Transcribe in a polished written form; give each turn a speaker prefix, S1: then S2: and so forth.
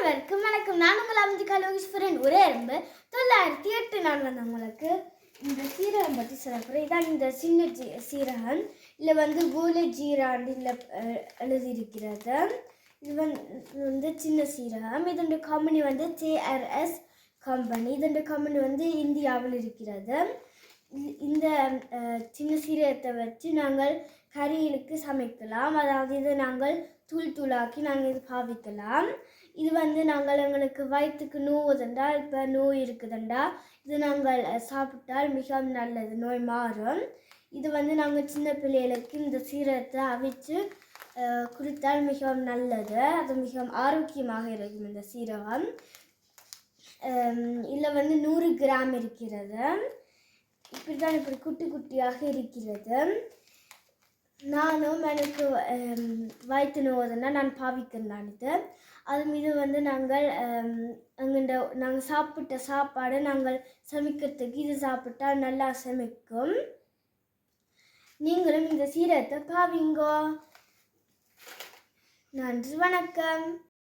S1: அனைவருக்கும் வணக்கம். நான் உங்கள் அமைதிக்கா லோகேஸ்வரன். ஒரே எறும்பு 908 நான் வந்து உங்களுக்கு இந்த சீரகம் பற்றி சொல்லப்போகிறேன். இதான் இந்த சின்ன சீரகம். இதில் வந்து கோலை ஜீராண்டு இதில் எழுதியிருக்கிறது. இது வந்து சின்ன சீரகம். இதோட கம்பெனி வந்து JRS கம்பெனி. இதோட கம்பெனி வந்து இந்தியாவில் இருக்கிறது. இந்த சின்ன சீரகத்தை வச்சு நாங்கள் கறிகளுக்கு சமைக்கலாம். அதாவது இதை நாங்கள் தூளாக்கி நாங்கள் இது பாவிக்கலாம். இது வந்து நாங்கள் எங்களுக்கு வயிற்றுக்கு நோவுதுண்டா, இப்போ நோய் இருக்குதுண்டா, இது நாங்கள் சாப்பிட்டால் மிகவும் நல்லது, நோய் மாறும். இது வந்து நாங்கள் சின்ன பிள்ளைகளுக்கு இந்த சீரகத்தை அவிச்சு குடித்தால் மிகவும் நல்லது. அது மிகவும் ஆரோக்கியமாக இருக்கும். இந்த சீரகம் இதில் வந்து 100 கிராம் இருக்கிறது. இப்படி தான் இப்படி குட்டி குட்டியாக இருக்கிறது. நானும் எனக்கு வயிற்று நோவுதுன்னா நான் பாவிக்கிறேன். அது மீது வந்து நாங்கள் நாங்கள் சாப்பிட்ட சாப்பாடு நாங்கள் சமைக்கிறதுக்கு இது சாப்பிட்டால் நல்லா சமைக்கும். நீங்களும் இந்த சீரகத்தை பாவிங்கோ. நன்றி, வணக்கம்.